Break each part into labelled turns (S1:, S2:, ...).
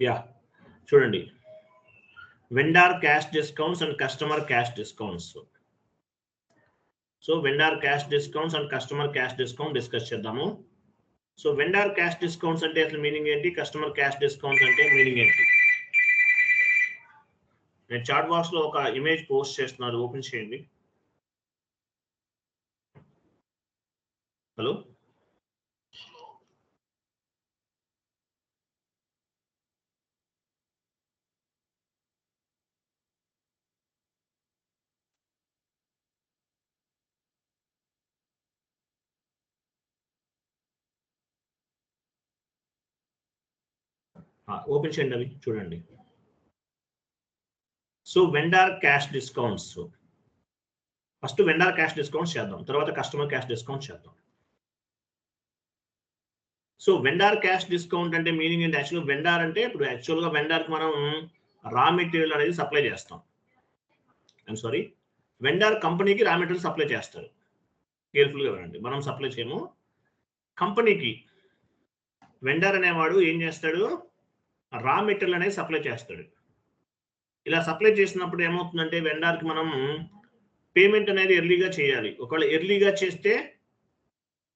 S1: Yeah చూడండి, vendor cash discounts and customer cash discounts. So vendor cash discounts and customer cash discount discuss చేద్దాము. So vendor cash discounts అంటే అసలు meaning ఏంటి, customer cash discounts అంటే meaning ఏంటి? నేను chat box లో ఒక ఇమేజ్ పోస్ట్ చేస్తున్నాను, ఓపెన్ చేయండి. హలో, ఓపెన్ చేయండి అవి చూడండి. So vendor cash discounts, first vendor cash discounts చేద్దాం, తర్వాత కస్టమర్ క్యాష్ డిస్కౌంట్ చేద్దాం. సో వెండర్ క్యాష్ డిస్కౌంట్ అంటే మీనింగ్ ఏంటి? యాక్చువల్గా వెండర్ అంటే ఇప్పుడు యాక్చువల్గా వెండర్కి మనం రా మెటీరియల్ అనేది సప్లై చేస్తాం. ఐఎమ్ సారీ, వెండర్ కంపెనీకి రా మెటీరియల్ సప్లై చేస్తారు. కేర్ఫుల్గా వినండి, మనం సప్లై చేయము, కంపెనీకి వెండర్ అనేవాడు ఏం చేస్తాడు, రా మెటీరియల్ అనేది సప్లై చేస్తాడు. ఇలా సప్లై చేసినప్పుడు ఏమవుతుందంటే వెండర్కి మనం పేమెంట్ అనేది ఎర్లీగా చేయాలి. ఒకవేళ ఎర్లీగా చేస్తే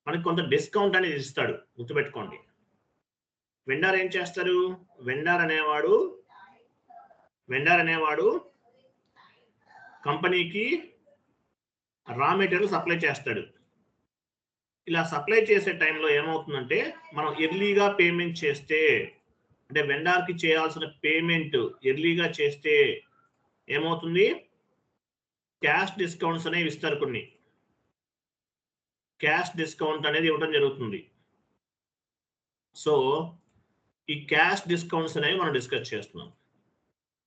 S1: మనకి కొంత డిస్కౌంట్ అనేది ఇస్తాడు, గుర్తుపెట్టుకోండి. వెండర్ ఏం చేస్తారు, వెండర్ అనేవాడు కంపెనీకి రా మెటీరియల్ సప్లై చేస్తాడు. ఇలా సప్లై చేసే టైంలో ఏమవుతుందంటే మనం ఎర్లీగా పేమెంట్ చేస్తే, అంటే వెండర్కి చేయాల్సిన పేమెంట్ ఎర్లీగా చేస్తే ఏమవుతుంది, క్యాష్ డిస్కౌంట్స్ అనేవి ఇస్తారు. కొన్ని క్యాష్ డిస్కౌంట్ అనేది ఇవ్వడం జరుగుతుంది. సో ఈ క్యాష్ డిస్కౌంట్స్ అనేవి మనం డిస్కస్ చేస్తున్నాం.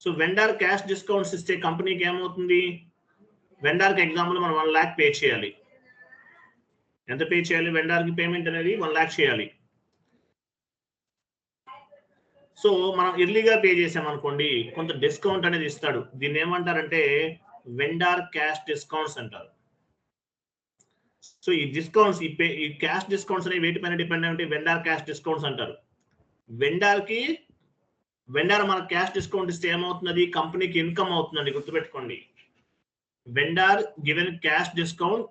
S1: సో వెండర్ క్యాష్ డిస్కౌంట్స్ ఇస్తే కంపెనీకి ఏమవుతుంది, వెండర్కి ఎగ్జాంపుల్ మనం 1 lakh పే చేయాలి. ఎంత పే చేయాలి, వెండర్కి పేమెంట్ అనేది 1 lakh చేయాలి. సో మనం ఎర్లీగా పే చేసామనుకోండి, కొంత డిస్కౌంట్ అనేది ఇస్తాడు. దీన్ని ఏమంటారంటే వెండర్ క్యాష్ డిస్కౌంట్స్ అంటారు. సో ఈ డిస్కౌంట్స్, ఈ క్యాష్ డిస్కౌంట్స్ అనేవి వేటిపైన డిపెండ్ అయి వెండర్ క్యాష్ డిస్కౌంట్స్ అంటారు. వెండర్ మన క్యాష్ డిస్కౌంట్ ఇస్తే ఏమవుతుంది, కంపెనీకి ఇన్కమ్ అవుతుందండి, గుర్తుపెట్టుకోండి. Vendor given cash discount,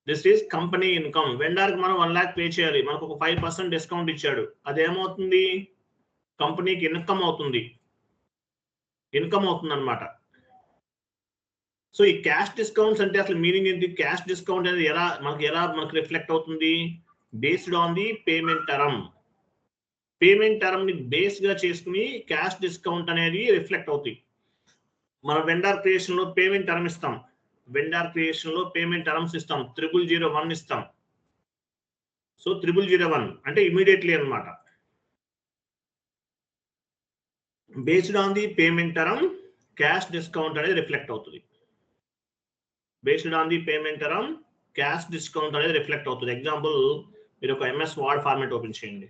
S1: this is company income. వెండర్కి మనం 1 lakh పే చేయాలి, మనకు ఒక 5% డిస్కౌంట్ ఇచ్చాడు, అదేమవుతుంది, కంపెనీకి ఇన్కమ్ అవుతుంది అనమాట. సో ఈ క్యాష్ డిస్కౌంట్స్ అంటే అసలు మీనింగ్ ఏంటి, క్యాష్ డిస్కౌంట్ అనేది ఎలా మనకు రిఫ్లెక్ట్ అవుతుంది, based on the payment term. Payment term ని బేస్ గా చేసుకుని క్యాష్ డిస్కౌంట్ అనేది రిఫ్లెక్ట్ అవుతుంది. మనం వెండర్ క్రియేషన్ లో పేమెంట్ టర్మ్ ఇస్తాం, వెండర్ క్రియేషన్ లో పేమెంట్ టర్మ్స్ ఇస్తాం, 0001 ఇస్తాం. సో 0001 అంటే ఇమీడియట్లీ అన్నమాట. Based on the payment term cash discount అనేది రిఫ్లెక్ట్ అవుతుంది. Based on the payment term cash discount అనేది రిఫ్లెక్ట్ అవుతుంది. ఎగ్జాంపుల్, మీరు ఒక MS వర్డ్ ఫార్మాట్ ఓపెన్ చేయండి.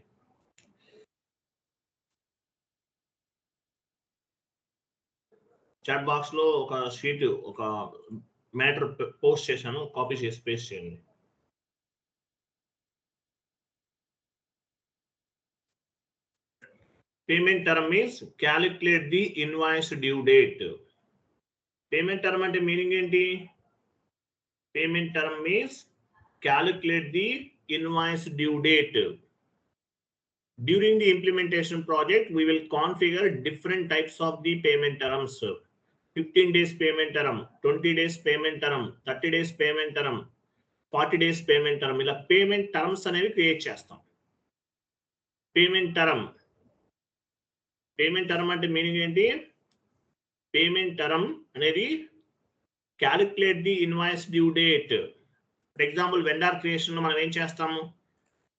S1: చాట్ బాక్స్ లో ఒక షీట్, ఒక మ్యాటర్ పోస్ట్ చేశాను, కాపీ చేసి పేస్ట్ చేయండి. Payment term means calculate the invoice due date. Payment term అంటే మీనింగ్ ఏంటి, payment term means calculate the invoice due date. During the implementation project, we will configure different types of the payment terms. 15 days payment term, 20 days payment term, 30 days payment term, 40 days payment term. ఇలా payment terms అనేవి create చేస్తాం. Payment term అంటే meaning ఏంటి, payment term అనేది calculate the invoice due date. For example, vendor creation లో మనం ఏం చేస్తాము,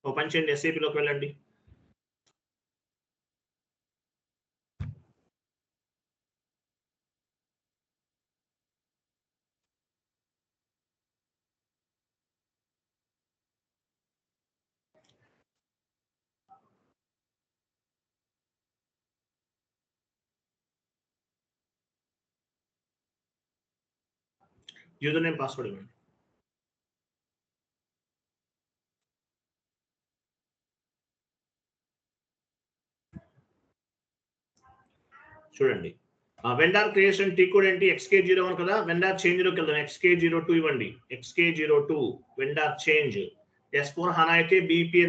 S1: ఓ పని చేయండి, SAP లోకి వెళ్ళండి. యూజర్ నేమ్ పాస్వర్డ్ ఇవ్వండి. చూడండి వెండార్ క్రియేషన్ టీ కోడ్ ఏంటి XK01 కదా వెండార్ చేంజ్ లోకి వెళ్దాం XK02 ఇవ్వండి XK02 vendor change S4 HANA అయితే బీపీ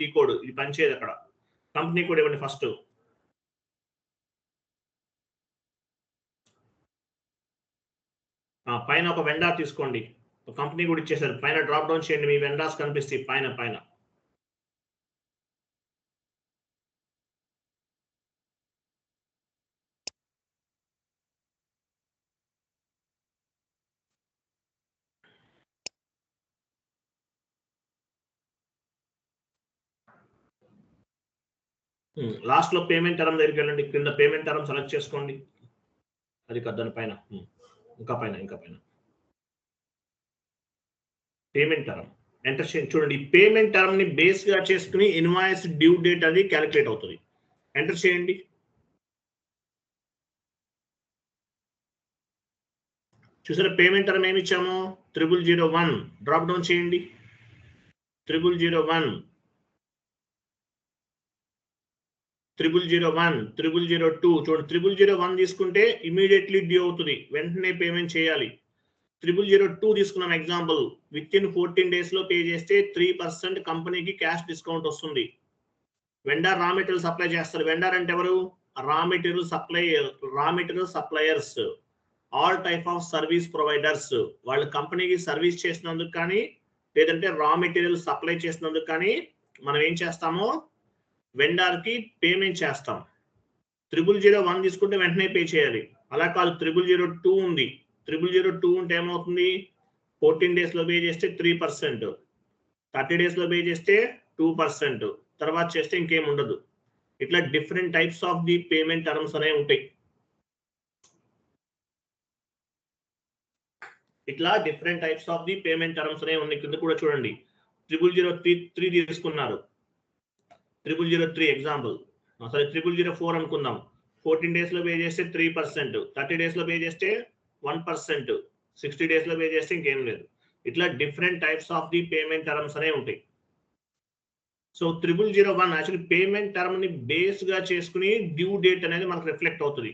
S1: టీ కోడ్ ఇది పనిచేయదు అక్కడ కంపెనీ కోడ్ ఇవ్వండి ఫస్ట్ పైన ఒక వెండార్ తీసుకోండి కంపెనీ కూడా ఇచ్చేసారు పైన డ్రాప్ డౌన్ చేయండి మీ వెండార్స్ కనిపిస్తాయి పైన లాస్ట్ లో పేమెంట్ టర్మ్ దగ్గరికి వెళ్ళండి కింద పేమెంట్ టర్మ్ సెలెక్ట్ చేసుకోండి అది దాని పైన ఇంకా పైన పేమెంట్ టర్మ్ ఎంటర్ చేయండి చూడండి ఈ పేమెంట్ టర్మ్ ని బేస్ గా చేసుకుని ఇన్వాయిస్ డ్యూ డేట్ అది క్యాలిక్యులేట్ అవుతుంది ఎంటర్ చేయండి చూసారా పేమెంట్ టర్మ్ ఏమి ఇచ్చాము 0001 డ్రాప్ డౌన్ చేయండి 0001 0002 చూడండి 0001 తీసుకుంటే ఇమీడియట్లీ డ్యూ అవుతుంది వెంటనే పేమెంట్ చేయాలి 0002 తీసుకున్నాం ఎగ్జాంపుల్ విత్ ఇన్ 14 డేస్ లో పే చేస్తే 3% కంపెనీకి క్యాష్ డిస్కౌంట్ వస్తుంది వెండర్ రా మెటీరియల్ సప్లై చేస్తారు వెండర్ అంటే ఎవరు raw material suppliers all type of service providers వాళ్ళ కంపెనీకి సర్వీస్ చేసినందుకు కానీ లేదంటే రా మెటీరియల్ సప్లై చేసినందుకు కానీ మనం ఏం చేస్తామో వెండర్ కి పేమెంట్ చేస్తాం 0001 తీసుకుంటే వెంటనే పే చేయాలి అలా కాదు 0002 ఉంది 0002 ఉంటే ఏమవుతుంది 14 డేస్ లో పే చేస్తే 3% 30 డేస్ లో పే చేస్తే 2% తర్వాత చేస్తే ఇంకేం ఉండదు ఇట్లా different types of the payment terms అనేవి ఉంటాయి ఇట్లా different types of the payment terms అనేవి ఉన్నాయి కింద కూడా చూడండి 0003 తీసుకున్నారు 0003 ఎగ్జాంపుల్ సరే 0004 అనుకుందాం 14 డేస్ లో పే చేస్తే 3% 30 డేస్ లో పే చేస్తే 1% 60 డేస్ లో పే చేస్తే ఇంకేం లేదు ఇట్లా different types of the payment terms అనేవి ఉంటాయి సో 0001 యాక్చువల్లీ పేమెంట్ టర్మ్ ని బేస్ గా చేసుకుని డ్యూ డేట్ అనేది మనకు రిఫ్లెక్ట్ అవుతుంది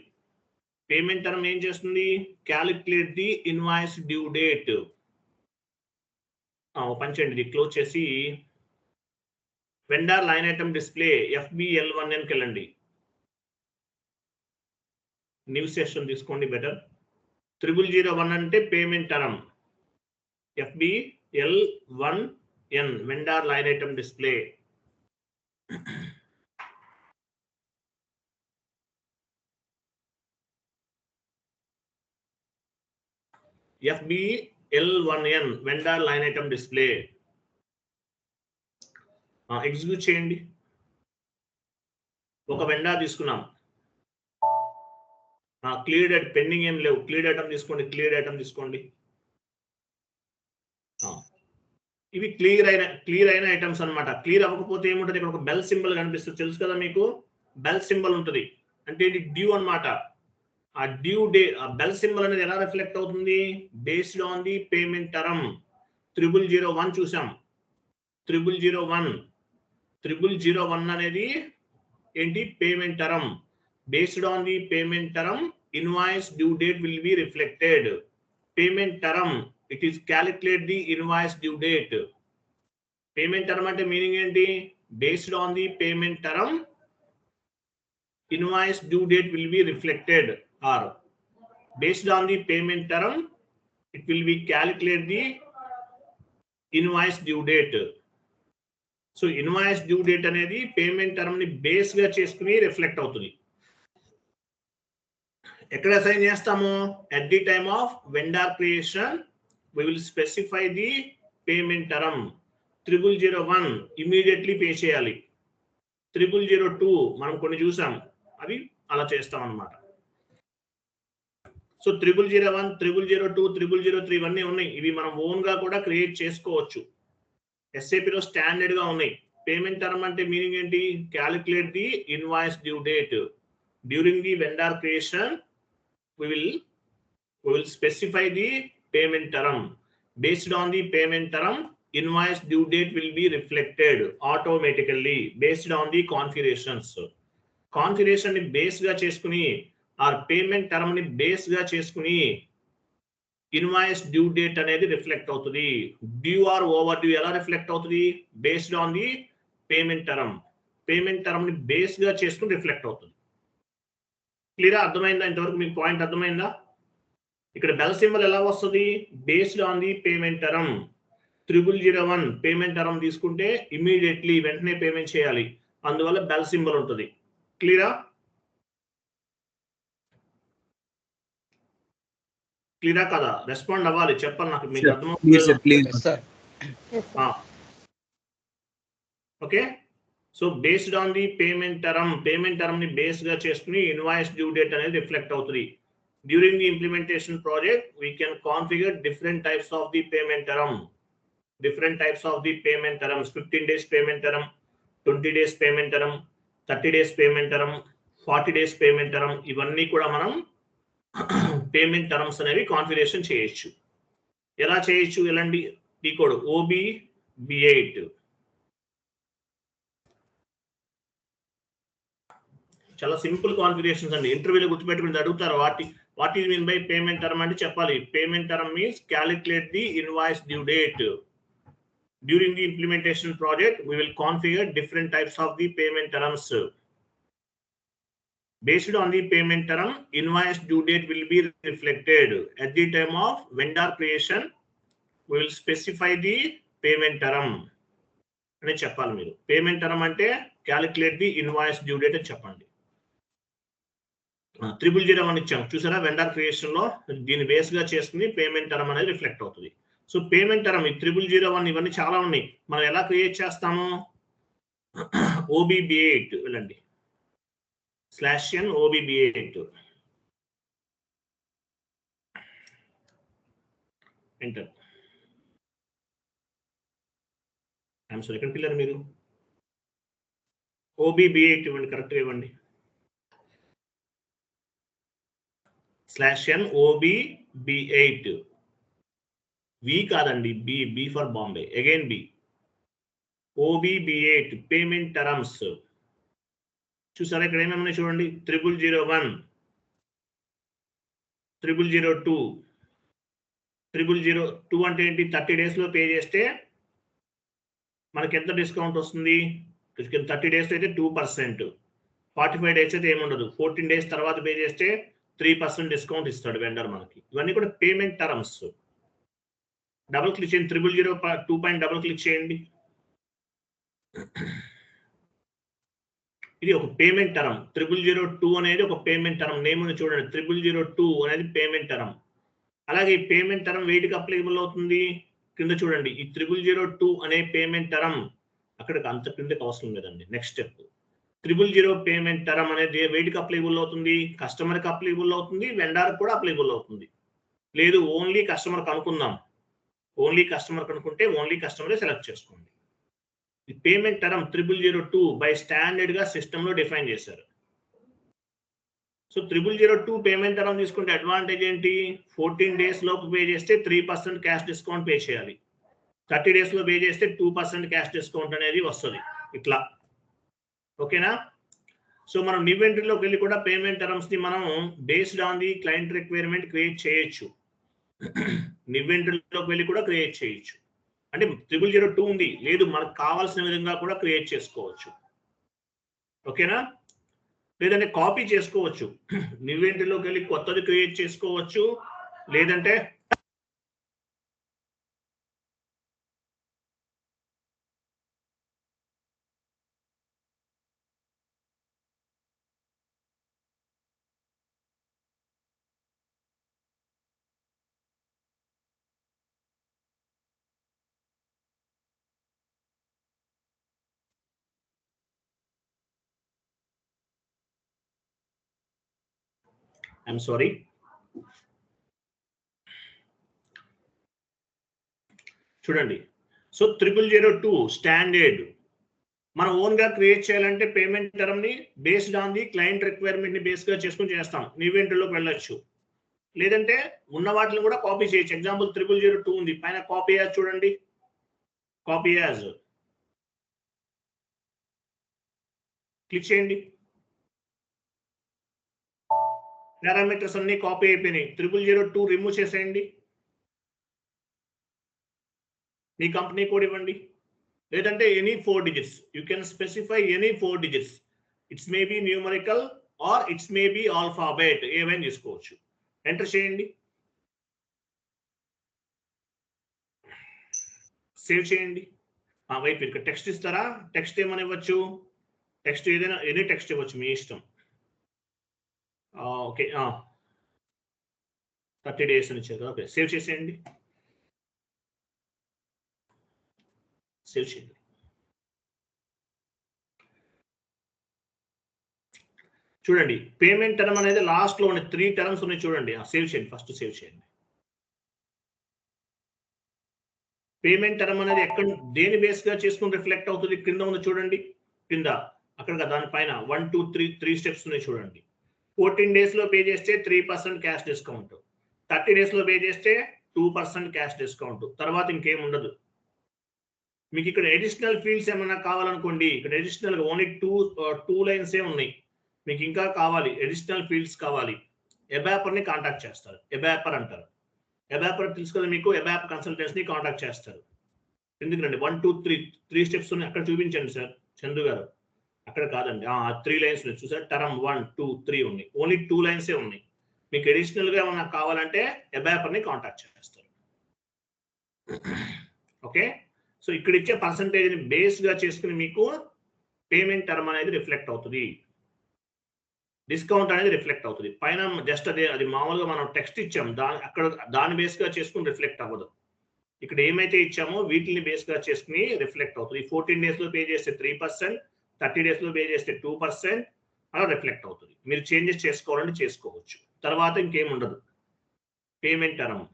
S1: పేమెంట్ టర్మ్ ఏం చేస్తుంది calculate the invoice due date open చేయండి ఇది క్లోజ్ చేసి vendor line item display FBL1N కి వెళ్ళండి న్యూ సెషన్ తీసుకోండి బెటర్ 0001 అంటే payment term FBL1N vendor line item display FBL1N vendor line item display execute చేయండి ఒక వెండర్ తీసుకున్నాం క్లియర్ డేట్ పెండింగ్ ఏం లేవు క్లియర్ ఐటమ్ తీసుకోండి ఇవి క్లియర్ అయిన ఐటమ్స్ అన్నమాట క్లియర్ అవ్వకపోతే ఏముంటది ఇక్కడ ఒక బెల్ సింబల్ కనిపిస్తుంది తెలుసు కదా మీకు బెల్ సింబల్ ఉంటుంది అంటే ఇది డ్యూ అన్నమాట ఆ డ్యూ డే ఆ బెల్ సింబల్ అనేది ఎలా రిఫ్లెక్ట్ అవుతుంది based on the payment term 0001 చూసాం 0001 అనేది ఏంటి payment term based on the payment term invoice due date will be reflected payment term it is calculate the invoice due date payment term అంటే meaning ఏంటి based on the payment term invoice due date will be reflected or based on the payment term it will B calculate the invoice due date so invoice due date అనేది payment term ని base గా చేసుకుని reflect అవుతుంది ఎక్కడ assign చేస్తాము at the time of vendor creation we will specify the payment term 0001 immediately pay చేయాలి 0002 మనం కొన్ని చూసాం అవి అలా చేస్తాం అన్నమాట సో 0001 0002 0003 ఇవన్నీ ఉన్నాయి ఇవి మనం ఓన్ గా కూడా క్రియేట్ చేసుకోవచ్చు SAP లో స్టాండర్డ్ గా ఉన్నాయి పేమెంట్ టర్మ్ అంటే మీనింగ్ ఏంటి calculate the invoice due date during the vendor creation we will specify the payment term based on the payment term invoice due date will be reflected automatically based on the configurations configuration ని base గా చేసుకుని are payment term ని base గా చేసుకుని invoice due date అనేది reflect అవుతుంది. Due are over due ఎలా reflect అవుతుంది? Based on the payment term ని బేస్ గా చేసుకుని రిఫ్లెక్ట్ అవుతుంది. క్లియర్ అర్థమైందా? ఇంతవరకు మీకు పాయింట్ అర్థమైందా? ఇక్కడ బెల్ సింబల్ ఎలా వస్తుంది? Based on the payment term. 3001 payment term తీసుకుంటే ఇమీడియట్లీ వెంటనే పేమెంట్ చేయాలి, అందువల్ల బెల్ సింబల్ ఉంటుంది. క్లియరా? క్లియరా కదా? రెస్పాండ్ అవ్వాలి, చెప్పాలి నాకు, మీకు అర్థమవుతుంది. Okay, so based on the payment term ని బేస్ గా చేసుకుని ఇన్వాయిస్ డ్యూ డేట్ అనేది రిఫ్లెక్ట్ అవుతుంది. During the implementation project we can configure different types of the payment term. 15 days payment term, 20 days payment term, 30 days payment term, 40 days payment term, ఇవన్నీ కూడా మనం payment terms అనేవి configuration చేయొచ్చు. ఎలా చేయొచ్చు? ఎలాంటి ఈ కోడ్ OBB8. చాలా సింపుల్ కాన్ఫిగరేషన్స్ అండి. ఇంటర్వ్యూలో గుర్తుపెట్టుకుని అడుగుతారు, what is mean by payment term అంటే చెప్పాలి. Payment term means calculate the invoice due date. During the implementation project, we will configure different types of the payment terms. Based on the payment term, invoice due date will be reflected. At the time of vendor creation, we will specify the payment term. అని చెప్పాలి మీరు. Payment term అంటే calculate the invoice due date అని చెప్పండి. 3001 ఇచ్చాం చూసారా, vendor creation లో దీన్ని బేస్ గా చేసుకుని పేమెంట్ టర్మ్ అనేది రిఫ్లెక్ట్ అవుతుంది. సో పేమెంట్ టర్మ్ 3001 ఇవన్నీ చాలా ఉన్నాయి. మనం ఎలా క్రియేట్ చేస్తాము? OBB8 వెళ్ళండి, /n OBB8 enter. I'm sorry, ఎక్కడ పిల్లలు మీరు? OBB8 ఇవ్వండి, కరెక్ట్గా ఇవ్వండి. /n OBB8. వి కాదండి, B for Bombay, again B. OBB8 payment terms చూసారా, ఇక్కడ ఏమేమి చూడండి. 3001, 3002. 3002 అంటే ఏంటి? 30 days లో పే చేస్తే మనకి ఎంత డిస్కౌంట్ వస్తుంది? 30 days అయితే 2%, 45 days అయితే ఏముండదు, 14 days తర్వాత పే చేస్తే 3% డిస్కౌంట్ ఇస్తాడు వెండర్ మనకి. ఇవన్నీ కూడా పేమెంట్ టర్మ్స్. డబుల్ క్లిక్ చేయండి, 002 పైన డబుల్ క్లిక్ చేయండి. ఇది ఒక పేమెంట్ టర్మ్. 3002 అనేది ఒక పేమెంట్ టర్మ్. నేమ్ ఉంది చూడండి, 3002 అనేది పేమెంట్ టర్మ్. అలాగే ఈ పేమెంట్ టర్మ్ వేటికి అప్లికబుల్ అవుతుంది? కింద చూడండి, ఈ 3002 అనే పేమెంట్ టర్మ్ అక్కడికి అంత కిందకి అవసరం లేదండి. నెక్స్ట్ స్టెప్, 000 పేమెంట్ టర్మ్ అనేది వేటికి అప్లికబుల్ అవుతుంది? కస్టమర్కి అప్లికబుల్ అవుతుంది, వెండర్ కూడా అప్లికబుల్ అవుతుంది. లేదు ఓన్లీ కస్టమర్ కనుక్కుందాం, ఓన్లీ కస్టమర్ కనుక్కుంటే ఓన్లీ కస్టమరే సెలెక్ట్ చేసుకోండి. ఈ పేమెంట్ టర్మ్ 3002 బై స్టాండర్డ్ గా సిస్టమ్ లో డిఫైన్ చేశారు. సో 3002 పేమెంట్ టర్మ్ తీసుకుంటే అడ్వాంటేజ్ ఏంటి? 14 days లోపు పే చేస్తే 3% క్యాష్ డిస్కౌంట్ పే చేయాలి. 30 days లో పే చేస్తే 2% క్యాష్ డిస్కౌంట్ అనేది వస్తుంది. ఇట్లా ఓకేనా? సో మనం ఇన్వెంటరీలోకి వెళ్ళి కూడా పేమెంట్ టర్మ్స్ ని మనం based on the client requirement create చేయొచ్చు. ఇన్వెంటరీలోకి వెళ్ళి కూడా క్రియేట్ చేయొచ్చు. అంటే 3002 ఉంది, లేదు మనకు కావాల్సిన విధంగా కూడా క్రియేట్ చేసుకోవచ్చు. ఓకేనా? లేదంటే కాపీ చేసుకోవచ్చు, ఇన్వెంటరీలోకి వెళ్ళి కొత్తది క్రియేట్ చేసుకోవచ్చు. లేదంటే ఐఎమ్ సారీ, చూడండి. సో 3002 స్టాండర్డ్ మనం ఓన్ గా క్రియేట్ చేయాలంటే పేమెంట్ టర్మ్ ని based on the client requirement ని బేస్ గా చేసుకుని చేస్తాం. ఈవెంట్లోకి వెళ్ళొచ్చు, లేదంటే ఉన్న వాటిని కూడా కాపీ చేయొచ్చు. ఎగ్జాంపుల్ 3002 ఉంది, పైన కాపీ యాజ్ చూడండి, కాపీ యాజ్ క్లిక్ చేయండి. పారామీటర్స్ అన్ని కాపీ అయిపోయినాయి. 0002 రిమూవ్ చేసేయండి. మీ కంపెనీ కోడ్ ఇవ్వండి, లేదంటే any 4 digits. You can specify any 4 digits. It's may be numerical or it's may be alphabet, ఏమైనా తీసుకోవచ్చు. ఎంటర్ చేయండి, సేవ్ చేయండి. వైపు ఇక్కడ టెక్స్ట్ ఇస్తారా? టెక్స్ట్ ఏమని ఇవ్వచ్చు? టెక్స్ట్ ఏదైనా ఎనీ టెక్స్ట్ ఇవ్వచ్చు, మీ ఇష్టం. ఓకే, 30 days అని ఇచ్చారు. ఓకే, సేవ్ చేసేయండి, సేవ్ చేయండి. చూడండి, పేమెంట్ టర్మ్ అనేది లాస్ట్ లో ఉన్న 3 terms ఉన్నాయి చూడండి. సేవ్ చేయండి, ఫస్ట్ సేవ్ చేయండి. పేమెంట్ టర్మ్ అనేది ఎక్కడ, దేని బేస్ గా చేసుకుని రిఫ్లెక్ట్ అవుతుంది? కింద ఉంది చూడండి, కింద అక్కడ దానిపైన 1 2 3 స్టెప్స్ ఉన్నాయి చూడండి. 14 days లో పే చేస్తే 3% క్యాష్ డిస్కౌంట్, 30 days లో పే చేస్తే 2% క్యాష్ డిస్కౌంట్, తర్వాత ఇంకేం ఉండదు. మీకు ఇక్కడ అడిషనల్ ఫీల్డ్స్ ఏమైనా కావాలనుకోండి, ఇక్కడ అడిషనల్ ఓన్లీ టూ లైన్స్ ఉన్నాయి. మీకు ఇంకా కావాలి, అడిషనల్ ఫీల్డ్స్ కావాలి, ఎబాపర్ ని కాంటాక్ట్ చేస్తారు. ఎబాపర్ అంటారు. ఎబాపర్ తెలుసు కదా మీకు, ఎబాప్ కన్సల్టెన్సీ ని కాంటాక్ట్ చేస్తారు. ఎందుకండి 1 2 3 స్టెప్స్ ఉన్నాయి, అక్కడ చూపించండి సార్ చందు గారు. అక్కడ కాదండి, 3 లైన్స్ ఉన్నాయి చూసారు, టర్మ్ 1 2 3 ఉన్నాయి, ఓన్లీ 2 లైన్సే ఉన్నాయి. మీకు అడిషనల్ గా ఏమన్నా కావాలంటే ఎబాపర్ ని కాంటాక్ట్ చేస్తారు. ఓకే, సో ఇక్కడ ఇచ్చే పర్సంటేజ్ ని బేస్ గా చేసుకుని మీకు పేమెంట్ టర్మ్ అనేది రిఫ్లెక్ట్ అవుతుంది, డిస్కౌంట్ అనేది రిఫ్లెక్ట్ అవుతుంది. పైన జస్ట్ అది మామూలుగా మనం టెక్స్ట్ ఇచ్చాం, దాని బేస్ గా చేసుకుని రిఫ్లెక్ట్ అవ్వదు. ఇక్కడ ఏమైతే ఇచ్చామో వీటిని బేస్ గా చేసుకుని రిఫ్లెక్ట్ అవుతుంది. 14 days లో పే చేస్తే 3%, 30 days లో పే చేస్తే 2% అలా రిఫ్లెక్ట్ అవుతుంది. మీరు చేంజెస్ చేసుకోవాలంటే చేసుకోవచ్చు. తర్వాత ఇంకేం ఉండదు. పేమెంట్ టర్మ్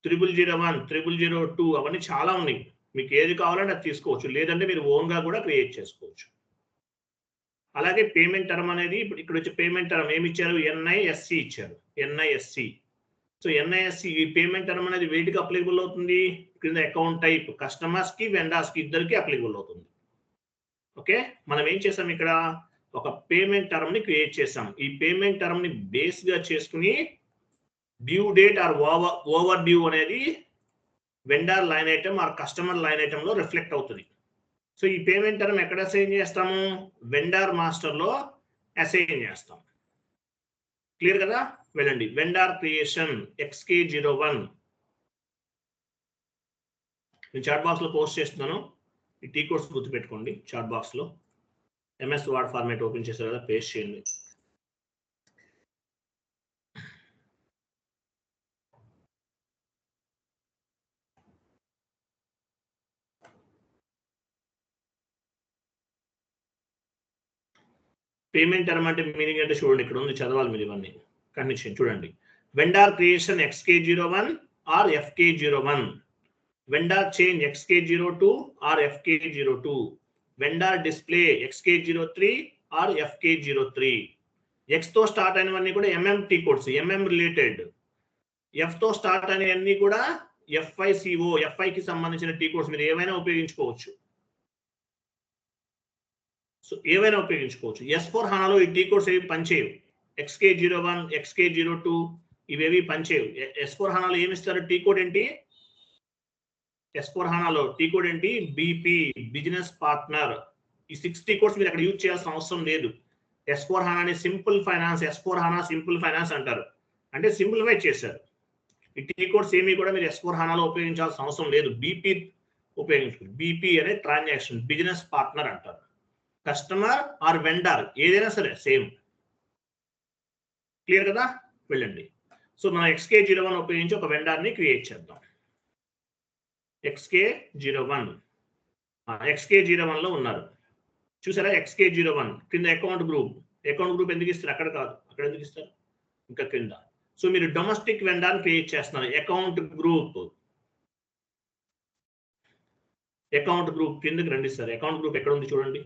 S1: 0001 0002 అవన్నీ చాలా ఉన్నాయి, మీకు ఏది కావాలంటే అది తీసుకోవచ్చు, లేదంటే మీరు ఓన్ గా కూడా క్రియేట్ చేసుకోవచ్చు. అలాగే పేమెంట్ టర్మ్ అనేది ఇక్కడ వచ్చే పేమెంట్ టర్మ్ ఏమి ఇచ్చారు? NISC ఇచ్చారు, NISC. సో NISC ఈ పేమెంట్ టర్మ్ అనేది వేటికి అప్లికబుల్ అవుతుంది? కింద అకౌంట్ టైప్, కస్టమర్స్ కి వెండర్స్ కి ఇద్దరికి అప్లికబుల్ అవుతుంది. ఓకే, మనం ఏం చేసాం? ఇక్కడ ఒక పేమెంట్ టర్మ్ ని క్రియేట్ చేసాం. ఈ పేమెంట్ టర్మ్ ని బేస్ గా చేసుకుని due date or overdue అనేది vendor line item or customer line item లో రిఫ్లెక్ట్ అవుతుంది. సో ఈ పేమెంట్ టర్మ్ ఎక్కడ అసైన్ చేస్తాము? వెండర్ మాస్టర్ లో అసైన్ చేస్తాం. క్లియర్ కదా? వెళ్ళండి, వెండర్ క్రియేషన్ XK01 నేను చాట్ బాక్స్ లో పోస్ట్ చేస్తున్నాను. ఈ టీ కోడ్స్ గుర్తుపెట్టుకోండి. చాట్ బాక్స్ లో MS వర్డ్ ఫార్మాట్ ఓపెన్ చేశారు కదా, పేస్ట్ చేయండి. పేమెంట్ టర్మ్ అంటే మీనింగ్ అంటే చూడండి, ఇక్కడ ఉంది, చదవాలి మీరు ఇవన్నీ. కండిషన్ చూడండి, vendor creation XK01 or FK01, vendor change XK02 or FK02, vendor display XK03 or FK03. X తో స్టార్ట్ అయినవన్నీ కూడా MMT codes, MM related. F తో స్టార్ట్ అయినవన్నీ కూడా FICO, FI కి సంబంధించిన టీ కోడ్స్. మీరు ఏమైనా ఉపయోగించుకోవచ్చు, సో ఏవైనా ఉపయోగించుకోవచ్చు. S4 HANAలో ఈ టీ కోడ్స్ ఏవి పనిచేయవు. XK01 XK02 ఇవేవి పనిచేయవు. S4 HANAలో ఏమి ఇస్తారు? టీ కోడ్ ఏంటి? S4 HANAలో టీ కోడ్ ఏంటి? BP, business partner. ఈ 6 టీ కోడ్స్ మీరు అక్కడ యూజ్ చేయాల్సిన అవసరం లేదు. S4 HANAని simple finance, S4 HANA simple finance అంటారు, అంటే సింప్లిఫై చేశారు. ఈ టీ కోడ్స్ ఏమి కూడా మీరు S4 HANAలో ఉపయోగించాల్సిన అవసరం లేదు. BP ఉపయోగించుకోండి. BP అనే ట్రాన్సాక్షన్, బిజినెస్ పార్ట్నర్ అంటారు. కస్టమర్ ఆర్ వెండర్ ఏదైనా సరే సేమ్. క్లియర్ కదా? వెళ్ళండి. సో మనం XK01 ఉపయోగించి ఒక వెండర్ ని క్రియేట్ చేద్దాం. XK01 లో ఉన్నారు చూసారా? XK01 కింద అకౌంట్ గ్రూప్ ఎందుకు ఇస్తారు? అక్కడ కాదు, అక్కడ ఎందుకు ఇస్తారు? ఇంకా కింద. సో మీరు డొమెస్టిక్ వెండర్ క్రియేట్ చేస్తున్నారు. అకౌంట్ గ్రూప్ కిందకి రండి సార్. అకౌంట్ గ్రూప్ ఎక్కడ ఉంది చూడండి.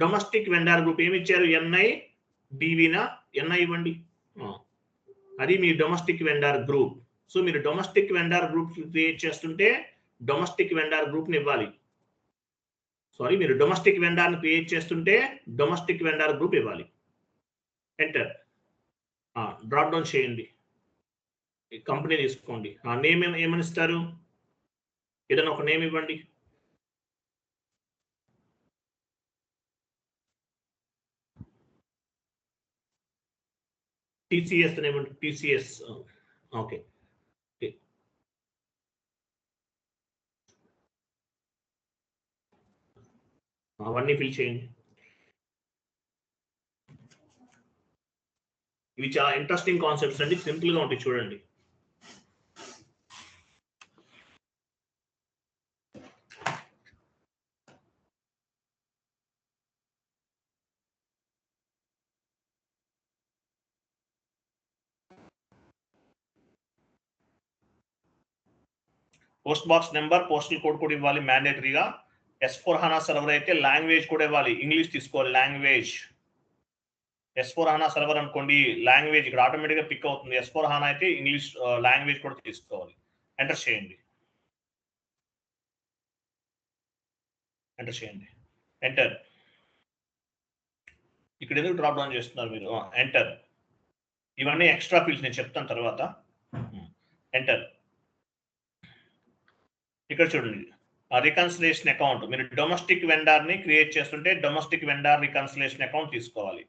S1: డొమెస్టిక్ వెండర్ గ్రూప్ ఏమి ఇచ్చారు? NIDVనా? NI ఇవ్వండి, అది మీ డొమెస్టిక్ వెండర్ గ్రూప్. సో మీరు డొమెస్టిక్ వెండర్ గ్రూప్ క్రియేట్ చేస్తుంటే డొమెస్టిక్ వెండర్ గ్రూప్ ని ఇవ్వాలి. సారీ, మీరు డొమెస్టిక్ వెండర్ ని క్రియేట్ చేస్తుంటే డొమెస్టిక్ వెండర్ గ్రూప్ ఇవ్వాలి. ఎంటర్. డ్రాప్ డౌన్ చేయండి, కంపెనీ తీసుకోండి. నేమ్ ఏమని ఇస్తారు? ఏదైనా ఒక నేమ్ ఇవ్వండి. టీసీఎస్ అనేవ్వండి, టీసీఎస్. ఓకే, అవన్నీ ఫిల్ చేయండి. ఇవి చాలా ఇంట్రెస్టింగ్ కాన్సెప్ట్స్ అండి, సింపుల్ గా ఉంటాయి చూడండి. Post box number, postal code కూడా ఇవ్వాలి మ్యాండేటరీగా. S/4HANA సర్వర్ అయితే లాంగ్వేజ్ కూడా ఇవ్వాలి, ఇంగ్లీష్ తీసుకోవాలి లాంగ్వేజ్. S/4HANA సర్వర్ అనుకోండి, లాంగ్వేజ్ ఇక్కడ ఆటోమేటిక్గా పిక్ అవుతుంది. S/4HANA అయితే ఇంగ్లీష్ లాంగ్వేజ్ కూడా తీసుకోవాలి. ఎంటర్ చేయండి, ఎంటర్ చేయండి, ఎంటర్. ఇక్కడ ఎందుకు డ్రాప్ డౌన్ చేస్తున్నారు మీరు? ఎంటర్. ఇవన్నీ ఎక్స్ట్రా ఫీల్డ్స్, నేను చెప్తాను తర్వాత. ఎంటర్. ఇక్కడ చూడండి, రికన్సిలేషన్ అకౌంట్. మీరు డొమెస్టిక్ వెండార్ ని క్రియేట్ చేస్తుంటే డొమెస్టిక్ వెండార్ రికన్సిలేషన్ అకౌంట్ తీసుకోవాలి.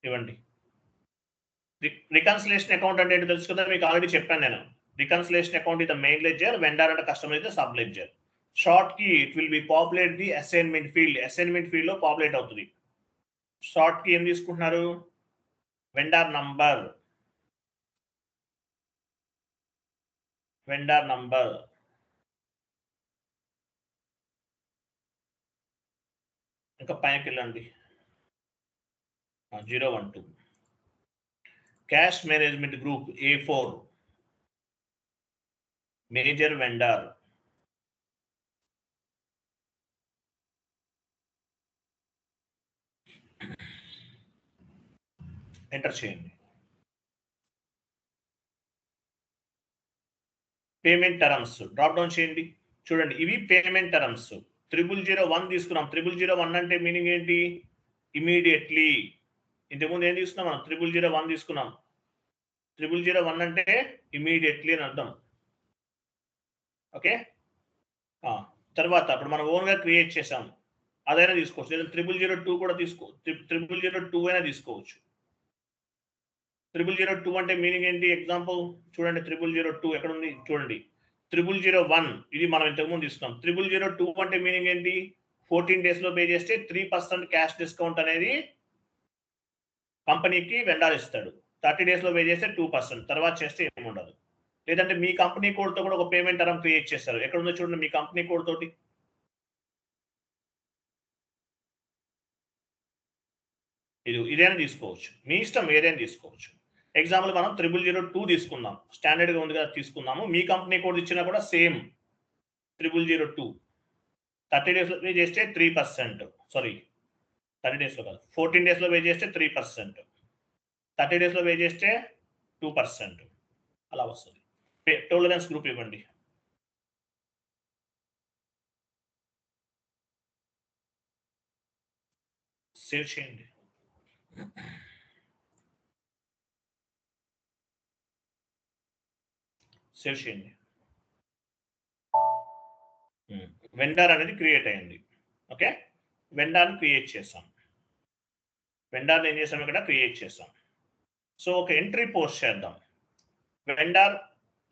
S1: ఇవ్వండి. రికన్సిలేషన్ అకౌంట్ అంటే ఏంటో తెలుసు కదా, మీకు ఆల్రెడీ చెప్పాను నేను. రికన్సిలేషన్ అకౌంట్ ఇది మెయిన్ లెడ్జర్, వెండార్ అంటే కస్టమర్ అయితే సబ్ లెడ్జర్. షార్ట్ కి it will B populate the assignment field. Assignment field లో పాపులేట్ అవుతుంది. షార్ట్ కి ఏం తీసుకుంటున్నారు? Vendor number, vendor number. ఇంకా పైకి వెళ్ళండి, 012. Cash management group A4, major vendor. Enter చేయండి. పేమెంట్ టర్మ్స్ డ్రాప్ డౌన్ చేయండి. చూడండి, ఇవి పేమెంట్ టర్మ్స్. 0001 తీసుకున్నాం. 0001 అంటే మీనింగ్ ఏంటి? ఇమీడియట్లీ. ఇంతకుముందు ఏం తీసుకున్నాం మనం? 0001 తీసుకున్నాం. 0001 అంటే ఇమీడియట్లీ అని అర్థం. ఓకే. తర్వాత ఇప్పుడు మనం ఓన్ గా క్రియేట్ చేసాం, అదైనా తీసుకోవచ్చు. లేదా 0002 కూడా 0002 అయినా తీసుకోవచ్చు. 0002 అంటే మీనింగ్ ఏంటి? ఎగ్జాంపుల్ చూడండి, 0002 ఎక్కడ ఉంది చూడండి. 0001 ఇది మనం ఇంతకుముందు తీసుకున్నాం. 0002 అంటే మీనింగ్ ఏంటి? 14 days లో పే చేస్తే 3% క్యాష్ డిస్కౌంట్ అనేది కంపెనీకి వెండార్ ఇస్తాడు. 30 days లో పే చేస్తే 2%, తర్వాత చేస్తే ఏమి ఉండదు. లేదంటే మీ కంపెనీ కోడ్ తో కూడా ఒక పేమెంట్ టర్మ్ క్రియేట్ చేస్తారు. ఎక్కడ ఉందో చూడండి, మీ కంపెనీ కోడ్ తోటి. ఇదేనా తీసుకోవచ్చు, మీ ఇష్టం, ఏదైనా తీసుకోవచ్చు. ఎగ్జాంపుల్ మనం 0002 తీసుకుందాం, స్టాండర్డ్ గా ఉంది కదా, తీసుకుందాము. మీ కంపెనీ కోడ్ ఇచ్చినా కూడా సేమ్ 0002. 30 days లో పే చేస్తే 3%, సారీ 30 days లో కాదు, 14 days లో పే చేస్తే 3%, 30 days లో పే చేస్తే 2%, అలా వస్తుంది. టోలరెన్స్ గ్రూప్ ఇవ్వండి. సేవ్ చేయండి. సేవ్ చేయండి. వెండార్ అనేది క్రియేట్ అయింది. ఓకే, వెండార్ని క్రియేట్ చేసాం. వెండార్ని ఏం చేసాం? ఇక్కడ క్రియేట్ చేసాం. సో ఒక ఎంట్రీ పోస్ట్ చేద్దాం. Vendor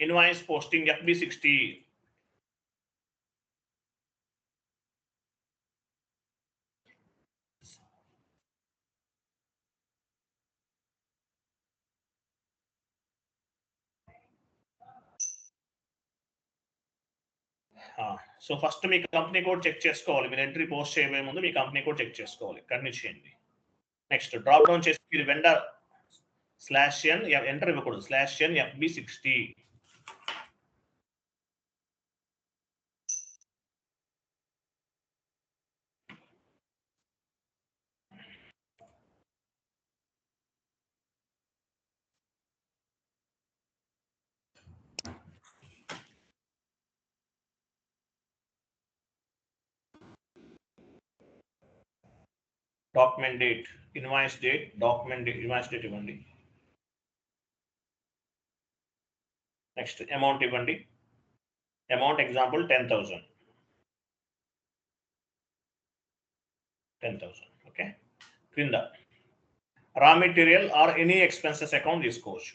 S1: invoice posting FB60. So first మీ కంపెనీ కోడ్ చెక్ చేసుకోవాలి. మీరు ఎంట్రీ పోస్ట్ చేయబోయే ముందు మీ కంపెనీ కోడ్ చెక్ చేసుకోవాలి. కంటిన్యూ చేయండి. నెక్స్ట్ డ్రాప్ డౌన్ చేసి మీరు వెండర్ /n ఎంటర్ ఇవ్వకూడదు, /n FB60. Document date, invoice date, document date, invoice date ఇవ్వండి. నెక్స్ట్ అమౌంట్ ఇవ్వండి. Amount example 10,000. ఓకే. క్రింద raw material or any expenses account తీసుకోవచ్చు.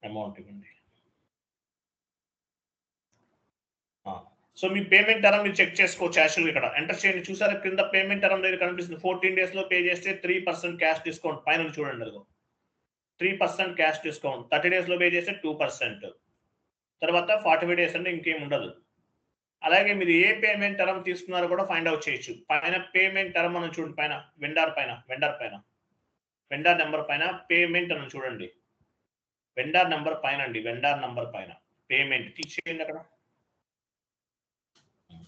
S1: Amount ఇవ్వండి. సో మీ పేమెంట్ టర్మ్ మీరు check చేసుకోవచ్చు. యాక్చువల్గా ఇక్కడ ఎంటర్ చేయండి. చూసారా కింద పేమెంట్ టర్మ్ దగ్గర కనిపిస్తుంది. 14 days లో పే చేస్తే 3% క్యాష్ డిస్కౌంట్ పైన చూడండి. అదిగో 3% క్యాష్ డిస్కౌంట్. 30 days లో పే చేస్తే 2%. తర్వాత 45 days అంటే ఇంకేం ఉండదు. అలాగే మీరు ఏ పేమెంట్ టర్మ్ తీసుకున్నారో కూడా ఫైండ్ అవుట్ చేయొచ్చు. పైన పేమెంట్ టర్మ్ అని చూడండి. పైన వెండర్ నెంబర్ పైన పేమెంట్ అని చూడండి. వెండర్ నెంబర్ పైన అండి. వెండర్ నెంబర్ పైన పేమెంట్ తీసేయండి. అక్కడ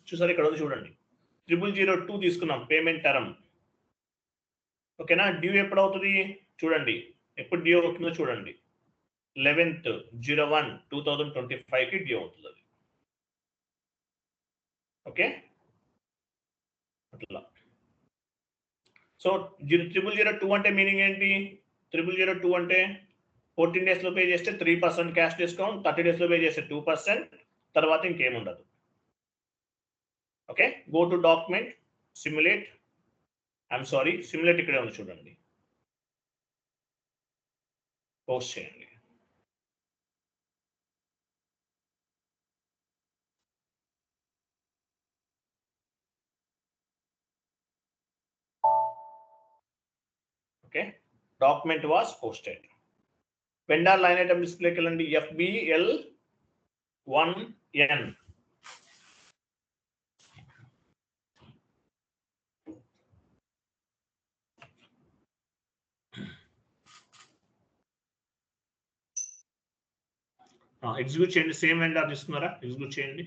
S1: చూసారు ఇక్కడ ఉంది చూడండి. 0002 తీసుకున్నాం పేమెంట్ టర్మ్. ఓకేనా. డ్యూ ఎప్పుడు అవుతుంది చూడండి. ఎప్పుడు డ్యూ అవుతుందో చూడండి. 11/01/2025 డ్యూ అవుతుంది అది. ఓకే. అట్లా. సో 0002 అంటే మీనింగ్ ఏంటి? 0002 అంటే 14 days లో పే చేస్తే 3% క్యాష్ డిస్కౌంట్, 30 days లో పే చేస్తే 2%, తర్వాత ఇంకేముండదు. Okay. Go to document, simulate. Simulate ఇక్కడే ఉంది చూడండి. పోస్ట్ చేయండి. Okay. Document was posted. Vendor line item డిస్ప్లేకి వెళ్ళండి. FBL1N. ఎగ్జిక్యూట్ చేయండి. సేమ్ వెండర్ తీసుకున్నారా? ఎగ్జిక్యూట్ చేయండి.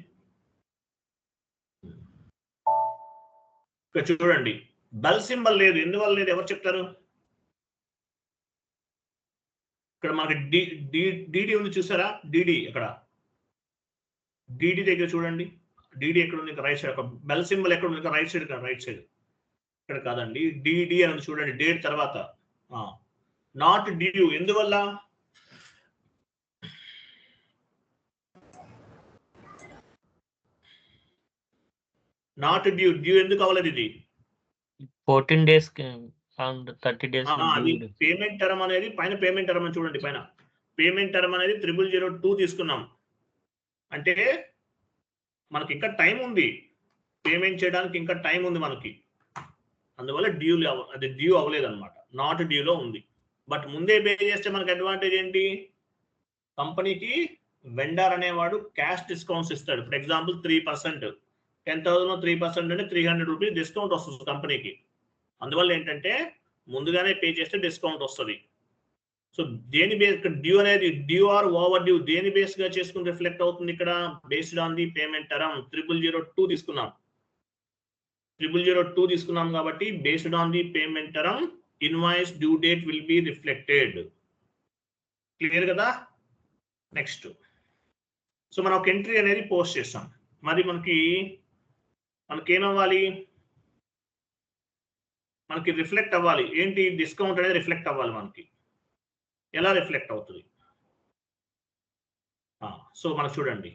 S1: ఇక్కడ చూడండి బెల్ సింబల్ లేదు. ఎందువల్ల లేదు? ఎవరు చెప్తారు? ఇక్కడ మనకి డిడి ఉంది చూసారా? డిడి ఇక్కడ డిడి దగ్గర చూడండి. డిడి ఎక్కడ ఉంది? Right side. ఒక బెల్ సింబల్ ఎక్కడ ఉంది? Right side. రైట్ సైడ్ ఇక్కడ కాదండి. డిడి అని చూడండి. డేట్ తర్వాత నాట్ డ్యూ. ఎందువల్ల? Not due. డ్యూ ఎందుకు అవ్వలేదు? ఇది
S2: 14 days 30 days.
S1: అది పేమెంట్ టర్మ్ అనేది పైన పేమెంట్ టర్మ్ అని చూడండి. పైన పేమెంట్ టర్మ్ అనేది 0002 తీసుకున్నాం. అంటే మనకి ఇంకా టైం ఉంది. పేమెంట్ చేయడానికి ఇంకా టైం ఉంది మనకి. అందువల్ల అది డ్యూ అవ్వలేదు అనమాట. నాట్ డ్యూలో ఉంది. బట్ ముందే పే చేస్తే మనకి అడ్వాంటేజ్ ఏంటి? కంపెనీకి వెండర్ అనేవాడు క్యాష్ డిస్కౌంట్స్ ఇస్తాడు. ఫర్ ఎగ్జాంపుల్ 3%, 10,000 3% అంటే 300 రూపీస్ డిస్కౌంట్ వస్తుంది కంపెనీకి. అందువల్ల ఏంటంటే ముందుగానే పే చేస్తే డిస్కౌంట్ వస్తుంది. సో దేని బేస్ డ్యూ అనేది డ్యూ ఆర్ ఓవర్ డ్యూ దేని బేస్ గా చేసుకుని రిఫ్లెక్ట్ అవుతుంది? ఇక్కడ based on the payment term 0002 తీసుకున్నాం. 0002 తీసుకున్నాం కాబట్టి based on the payment term invoice due date will be reflected. Clear కదా? నెక్స్ట్ సో మనం ఒక ఎంట్రీ అనేది పోస్ట్ చేస్తాం. మరి మనకి ఏమవ్వాలి? మనకి రిఫ్లెక్ట్ అవ్వాలి. ఏంటి? డిస్కౌంట్ అనేది రిఫ్లెక్ట్ అవ్వాలి. మనకి ఎలా రిఫ్లెక్ట్ అవుతుంది? సో మనకు చూడండి.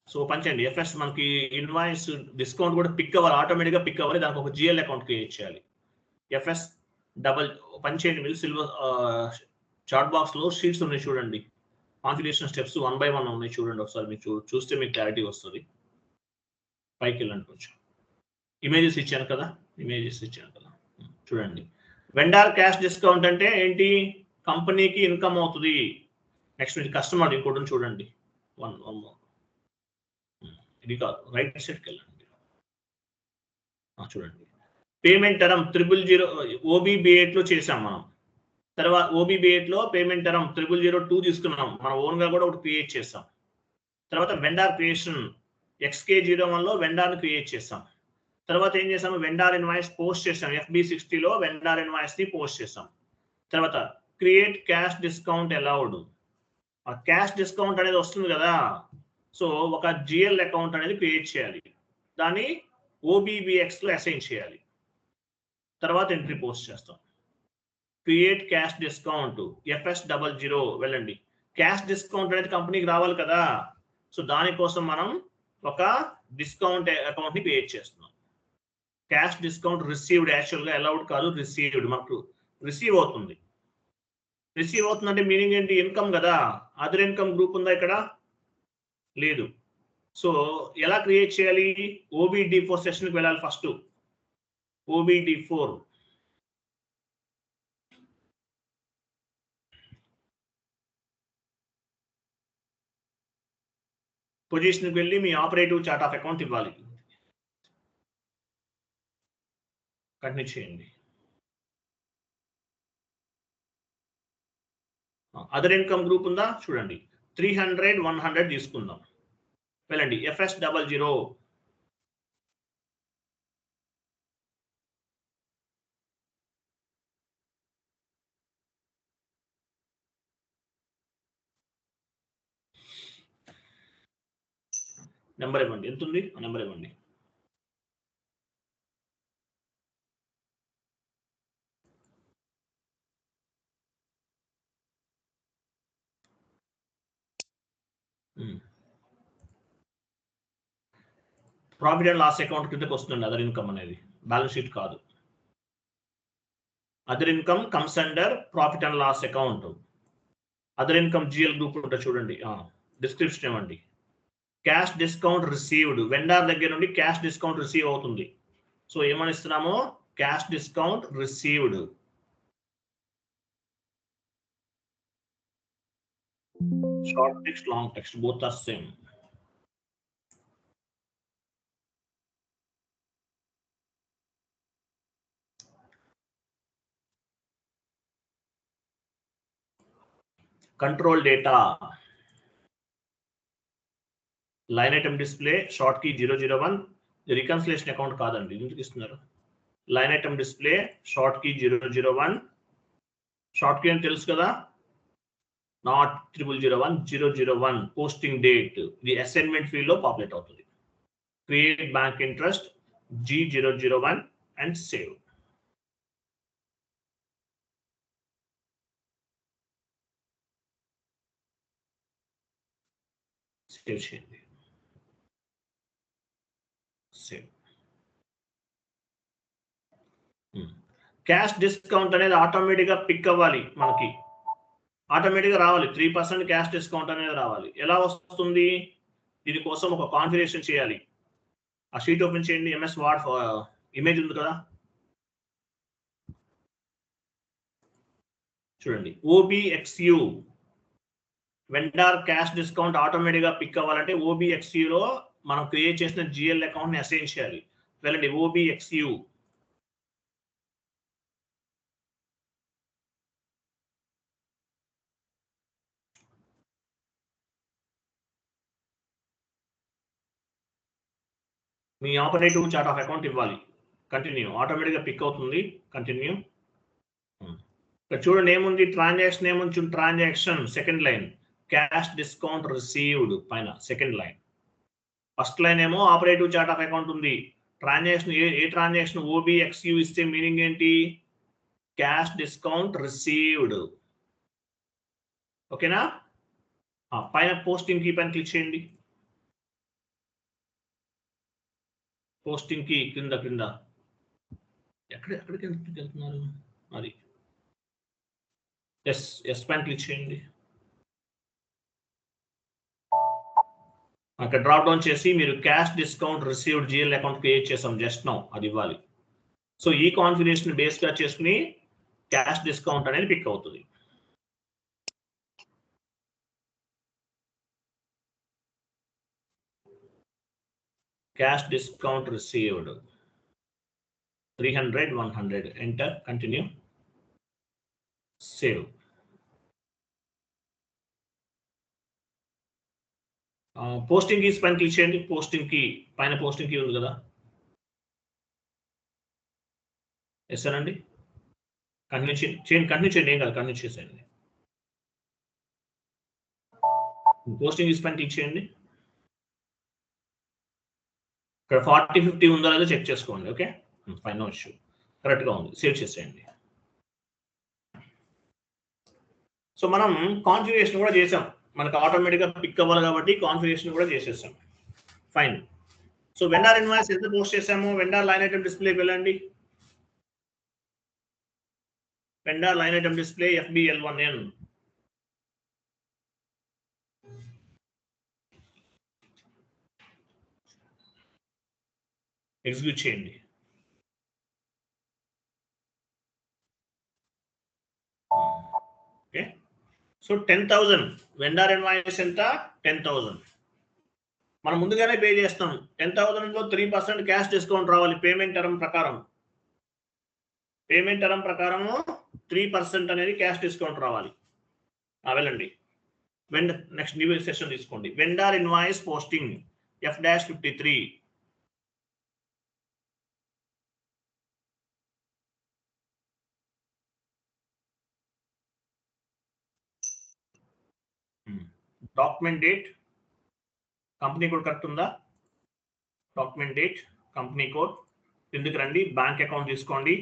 S1: సో పంచండి. ఎఫ్ఎస్ మనకి ఇన్వాయిస్ డిస్కౌంట్ కూడా పిక్ అవ్వాలి. ఆటోమేటిక్గా పిక్ అవ్వాలి. దానికి ఒక జిఎల్ అకౌంట్ క్రియేట్ చేయాలి. ఎఫ్ఎస్ పంచేయండి. మీరు సిల్వర్ చాట్ బాక్స్ లో షీట్స్ ఉన్నాయి చూడండి. కాన్ఫిగరేషన్ స్టెప్స్ 1 by 1 ఉన్నాయి చూడండి. ఒకసారి మీకు చూస్తే మీకు క్లారిటీ వస్తుంది. పైకి వెళ్ళండి కొంచెం. ఇమేజెస్ ఇచ్చాను కదా. చూడండి. వెండర్ క్యాష్ డిస్కౌంట్ అంటే ఏంటి? కంపెనీకి ఇన్కమ్ అవుతుంది. నెక్స్ట్ కస్టమర్ ఇంకోటి చూడండి. ఇది కాదు, రైట్ సైడ్కి వెళ్ళండి. చూడండి పేమెంట్ టర్మ్ 000 OBB8 లో చేసాం మనం. తర్వాత OBB8 లో పేమెంట్ టర్మ్ 0002 తీసుకున్నాం. మనం ఓన్ గా కూడా ఒకటి క్రియేట్ చేస్తాం. తర్వాత వెండార్ క్రియేషన్ XK01 లో వెండార్ని క్రియేట్ చేసాం. తర్వాత ఏం చేసాము, వెండార్ ఇన్వాయిస్ పోస్ట్ చేసాం. FB60లో వెండార్ ఇన్వాయిస్ ని పోస్ట్ చేసాం. తర్వాత క్రియేట్ క్యాష్ డిస్కౌంట్ అలౌడ్. ఆ క్యాష్ డిస్కౌంట్ అనేది వస్తుంది కదా, సో ఒక GL అకౌంట్ అనేది క్రియేట్ చేయాలి, దాన్ని OBBX లో అసైన్ చేయాలి. తర్వాత ఎంట్రీ పోస్ట్ చేస్తాం. క్రియేట్ క్యాష్ డిస్కౌంట్ FS00 వెళ్ళండి. క్యాష్ డిస్కౌంట్ అనేది కంపెనీకి రావాలి కదా, సో దానికోసం మనం ఒక డిస్కౌంట్ అకౌంట్ ని క్రియేట్ చేస్తున్నాం. క్యాష్ డిస్కౌంట్ రిసీవ్డ్, యాక్చువల్ గా అలౌడ్ కాదు, రిసీవ్డ్. మనకు రిసీవ్ అవుతుంది. రిసీవ్ అవుతుందంటే మీనింగ్ ఏంటి, ఇన్కమ్ కదా. అదర్ ఇన్కమ్ గ్రూప్ ఉందా ఇక్కడ, లేదు. సో ఎలా క్రియేట్ చేయాలి, OBD4 సెషన్కి వెళ్ళాలి. ఫస్ట్ OBD4 పొజిషన్కి వెళ్ళి మీ ఆపరేటివ్ చార్ట్ ఆఫ్ అకౌంట్ ఇవ్వాలి. కంటిన్యూ చేయండి. అదర్ ఇన్కమ్ గ్రూప్ ఉందా చూడండి, 300 100 తీసుకుందాం. వెళ్ళండి FS00 నెంబర్ ఇవ్వండి. ఎంత ఉంది ఆ నెంబర్ ఇవ్వండి. ప్రాఫిట్ అండ్ లాస్ అకౌంట్ కిందకి వస్తుందండి అదర్ ఇన్కమ్ అనేది, బ్యాలెన్స్ షీట్ కాదు. Other income comes under profit and loss account. Other income GL group ఉంటుంది చూడండి, డిస్క్రిప్షన్ ఇవ్వండి. క్యాష్ డిస్కౌంట్ రిసీవ్డ్, వెండార్ దగ్గర నుండి క్యాష్ డిస్కౌంట్ రిసీవ్ అవుతుంది. సో ఏమని ఇస్తున్నాము, cash discount received. Short text, long text, both are same. Control data, line item display, short key 001. Reconciliation account కాదండి, ఎందుకు ఇస్తున్నారు. Line item display, short key 001. Short key అని తెలుసు కదా, నాట్ 0001, 001. పోస్టింగ్ డేట్, ఇది అసైన్మెంట్ ఫీల్డ్ లో populate అవుతుంది. Create bank interest G001 and save. Save చేయండి. సేవ్. క్యాష్ డిస్కౌంట్ అనేది ఆటోమేటిక్ గా పిక్ అవ్వాలి, మనకి ఆటోమేటిక్ గా రావాలి. 3% క్యాష్ డిస్కౌంట్ అనేది రావాలి. ఎలా వస్తుంది, దీనికోసం ఒక కాన్ఫిగరేషన్ చేయాలి. ఆ షీట్ ఓపెన్ చేయండి. MS వర్డ్ ఇమేజ్ ఉంది కదా, చూడండి. OBXU vendor cash discount automatic గా పిక్ అవ్వాలంటే OBXU లో మనం క్రియేట్ చేసిన GL అకౌంట్ ని అసైన్ చేయాలి. వెళ్ళండి OBXU. Me operative chart of account ఇవ్వాలి. కంటిన్యూ, ఆటోమేటిక్ గా పిక్ అవుతుంది. కంటిన్యూ. ఇక్కడ చూడండి ఏముంది, ట్రాన్సాక్షన్ ఏముంది, transaction second line, cash discount received పైన సెకండ్ లైన్. ఫస్ట్ లైన్ ఏమో ఆపరేటివ్ చార్ట్ ఆఫ్ అకౌంట్ ఉంది. ట్రాన్సాక్షన్ ఏ ట్రాన్సాక్షన్ OBXU ఇస్తే మీనింగ్ ఏంటి, క్యాష్ డిస్కౌంట్ రిసీవ్డ్. ఓకేనా. పైన పోస్టింగ్ కీ పైన క్లిక్ చేయండి. పోస్టింగ్ కి క్రింద ఎక్కడికి వెళ్తున్నారు, అది ఎస్ పైన క్లిక్ చేయండి. అక్కడ డ్రాప్ డౌన్ చేసి మీరు cash discount received GL account create చేసాం జస్ట్ నౌ, అది ఇవ్వాలి. సో ఈ కాన్ఫిగరేషన్ బేస్ గా చేసుకుని క్యాష్ డిస్కౌంట్ అనేది పిక్ అవుతుంది. Cash discount received 300 100. Enter, continue, save. Posting keys పైన క్లిక్ చేయండి. పోస్టింగ్ కీ పైన పోస్టింగ్ కీ ఉంది కదా, వేస్తానండి. కంటిన్యూ చేయండి, ఏం కాదు, కంటిన్యూ చేసేయండి. పోస్టింగ్ కీస్ పైన క్లిక్ చేయండి. ఇక్కడ 40-50 ఉందో లేదో చెక్ చేసుకోండి. ఓకే, ఫైన్, నో ఇష్యూ, కరెక్ట్గా ఉంది. సేవ్ చేసేయండి. సో మనం కాన్ఫిగరేషన్ కూడా చేసాం, మనకు ఆటోమేటిక్గా పిక్ అవ్వాలి కాబట్టి కాన్ఫిగరేషన్ కూడా చేసేసాం. ఫైన్. సో వెండర్ ఇన్వాయిస్ ఎంత పోస్ట్ చేసాము? వెండర్ లైన్ ఐటమ్ డిస్ప్లేకి వెళ్ళండి. Vendor line item display FBL1N. Execute చేయండి. ఓకే, సో 10,000 వెండర్ ఇన్వాయిస్ ఎంత? 10,000. మనం ముందుగానే పే చేస్తాం. 10,000లో 3% క్యాష్ డిస్కౌంట్ రావాలి పేమెంట్ టర్మ్ ప్రకారం. పేమెంట్ టర్మ్ ప్రకారము 3% అనేది క్యాష్ డిస్కౌంట్ రావాలి. వెళ్ళండి, నెక్స్ట్ న్యూ సెషన్ తీసుకోండి. Vendor invoice posting F-53. Document date, company code correct ఉందా? డాక్యుమెంట్ డేట్, కంపెనీ కోడ్, కిందకి రండి, బ్యాంక్ అకౌంట్ తీసుకోండి.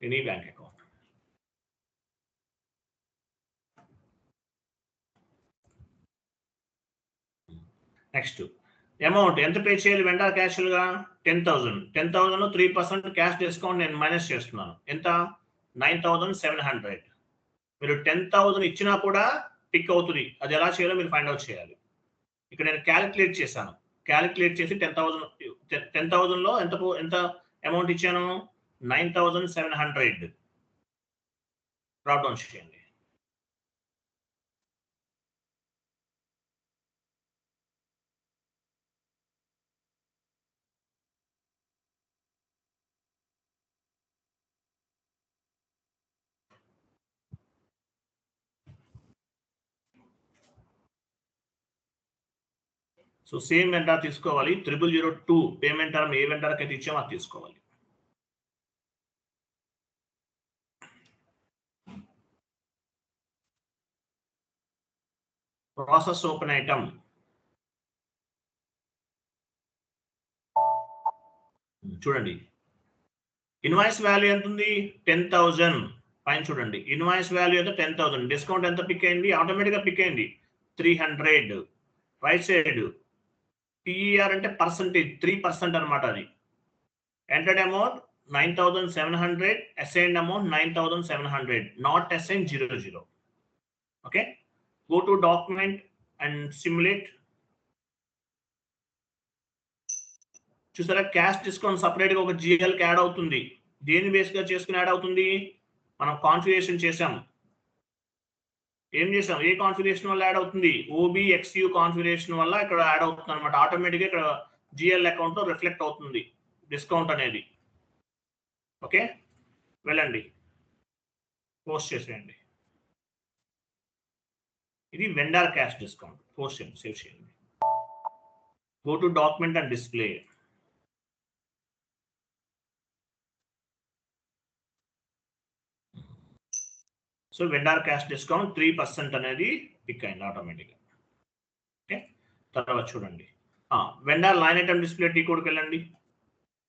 S1: Any bank account. Next amount ఎంత పే చేయాలి వెండర్ క్యాషువల్ గా? 10,000. 10,000 3% క్యాష్ డిస్కౌంట్ నేను మైనస్ చేస్తున్నాను. ఎంత? 9,700. మీరు 10,000 ఇచ్చినా కూడా పిక్ అవుతుంది. అది ఎలా చేయాలో మీరు ఫైండ్ అవుట్ చేయాలి. ఇక్కడ నేను క్యాలిక్యులేట్ చేశాను. క్యాలిక్యులేట్ చేసి 10,000లో ఎంత అమౌంట్ ఇచ్చాను? 9,700. డ్రాప్ డౌన్ చేయండి. సో సేమ్ వెండర్ తీసుకోవాలి. 0002 పేమెంట్ టర్మ్ ఏ వెండర్కి అయితే ఇచ్చామో అది తీసుకోవాలి. ప్రాసెస్ ఓపెన్ ఐటమ్, చూడండి ఇన్వాయిస్ వాల్యూ ఎంత ఉంది? 10,000. పైన చూడండి ఇన్వాయిస్ వాల్యూ ఎంత? 10,000. డిస్కౌంట్ ఎంత పిక్ అయింది? ఆటోమేటిక్గా పిక్ అయింది 300. రైట్ సైడ్ PER అంటే పర్సంటేజ్, 3% అనమాట. అది entered amount 9,700, assigned amount 9,700, not assign 00. Okay, go to document and simulate. చూసారా, క్యాష్ డిస్కౌంట్ సపరేట్ గా ఒక GL కి యాడ్ అవుతుంది. దేని బేస్ గా చేసుకుని యాడ్ అవుతుంది? మనం కాన్ఫిగరేషన్ చేసాం. ఏం చేసాం? ఏ కాన్ఫిగరేషన్ వల్ల యాడ్ అవుతుంది? OBXU కాన్ఫిగరేషన్ వల్ల ఇక్కడ యాడ్ అవుతుంది అనమాట. ఆటోమేటిక్ గా ఇక్కడ GL అకౌంట్ లో రిఫ్లెక్ట్ అవుతుంది డిస్కౌంట్ అనేది. ఓకే, వెళ్ళండి, పోస్ట్ చేసేయండి. ఇది వెండర్ క్యాష్ డిస్కౌంట్. పోస్ట్ చేయండి, సేవ్ చేయండి. Go to document and display. So vendor cash discount 3% అనేది పిక్ అయింది ఆటోమేటిక్గా. ఓకే, తర్వాత చూడండి vendor line item display T కోడ్కి వెళ్ళండి.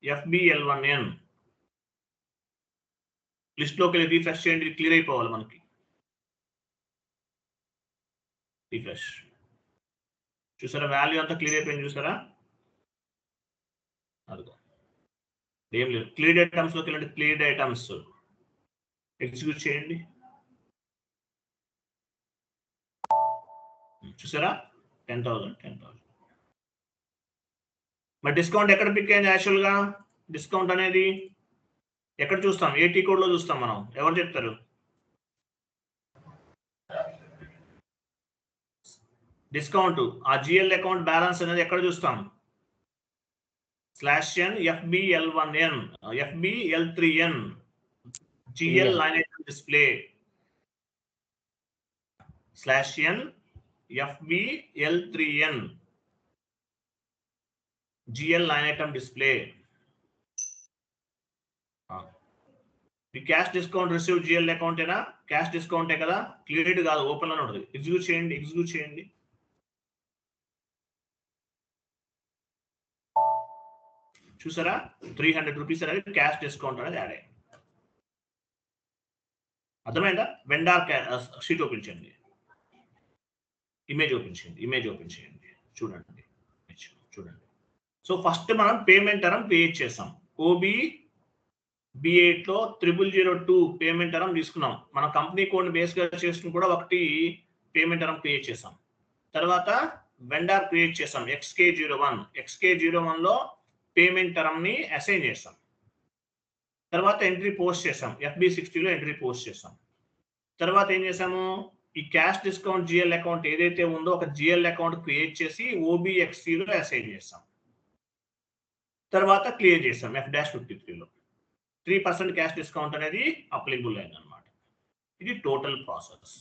S1: FBL1N లిస్ట్లోకి వెళ్ళి రీఫ్రెష్ చేయండి. క్లియర్ అయిపోవాలి మనకి. రీఫ్రెష్, చూసారా వాల్యూ అంతా క్లియర్ అయిపోయింది. చూసారా, అదిగో ఏం లేదు. క్లియర్డ్ ఐటమ్స్ లోకి వెళ్ళండి. క్లియర్డ్ ఐటమ్స్ ఎగ్జిక్యూట్ చేయండి. చూసారా 10,000. మరి డిస్కౌంట్ ఎక్కడ పిక్ అయింది? యాక్చువల్ గా డిస్కౌంట్ అనేది ఎక్కడ చూస్తాం? AT కోడ్ లో చూస్తాం మనం. ఎవరు చెప్తారు? డిస్కౌంట్ ఆ జిఎల్ అకౌంట్ బ్యాలెన్స్ అనేది ఎక్కడ చూస్తాం? /n FBL1N FBL3N GL line item display /n FBL3N GL line item display. The cash discount received GL account ఏనా? క్యాష్ డిస్కౌంటే కదా, క్లియర్డ్ కాదు, ఓపెన్ లోనే ఉంటుంది. ఎగ్జిక్యూట్ చేయండి. చూసారా 300 రూపీస్ అనేది క్యాష్ డిస్కౌంట్ అనేది యాడ్ అయ్యింది. అర్థమైందా? వెండార్ షీట్ ఓపెన్ చేయండి, ఇమేజ్ ఓపెన్ చేయండి, చూడండి. సో ఫస్ట్ మనం పేమెంట్ టర్మ్ క్రియేట్ చేసాం. ఓబి B8 లో 0002 పేమెంట్ టర్మ్ తీసుకున్నాం. మన కంపెనీ కోడ్ బేస్ గా చేసుకుని కూడా ఒకటి పేమెంట్ టర్మ్ క్రియేట్ చేసాం. తర్వాత వెండార్ క్రియేట్ చేసాం XK01 లో పేమెంట్ టర్మ్ ని అసైన్ చేసాం. తర్వాత ఎంట్రీ పోస్ట్ చేసాం, FB60 లో ఎంట్రీ పోస్ట్ చేసాం. తర్వాత ఏం చేసాము, ఈ క్యాష్ డిస్కౌంట్ జిఎల్ అకౌంట్ ఏదైతే ఉందో ఒక జిఎల్ అకౌంట్ క్రియేట్ చేసి OBXC లో అసైన్ చేసాం. తర్వాత క్లియర్ చేసాం F-53 లో 3% క్యాష్ డిస్కౌంట్ అనేది అప్లికబుల్ అయింది అనమాట. ఇది total process.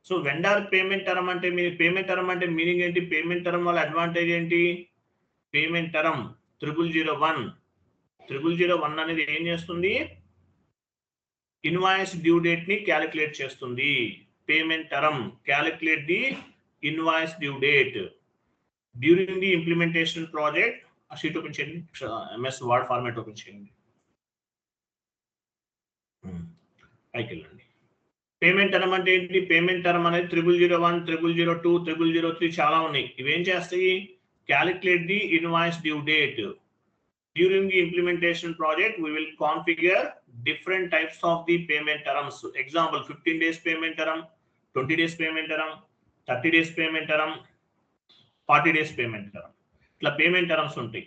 S1: So vendor payment term అంటే మీనింగ్ ఏంటి? పేమెంట్ టర్మ్ వల్ల అడ్వాంటేజ్ ఏంటి? పేమెంట్ టర్మ్ 0001 అనేది ఏం చేస్తుంది? ఇన్వాయిస్ డ్యూ డేట్ ని క్యాలిక్యులేట్ చేస్తుంది. Payment term calculate the invoice due date during the implementation project. ఆ షీట్ ఓపెన్ చేయండి, MS వర్డ్ ఫార్మాట్ ఓపెన్ చేయండి, పైకి వెళ్ళండి. పేమెంట్ టర్మ్ అంటే ఏంటి? పేమెంట్ టర్మ్ అనేది 0001, 0002, 0003 చాలా ఉన్నాయి. ఇవేం చేస్తాయి? Calculate the invoice due date. During the implementation project, we will configure different types of the payment terms. Example, 15 days payment term, 20 days payment term, 30 days payment term, 40 days payment term. ఇట్లా payment terms ఉంటాయి.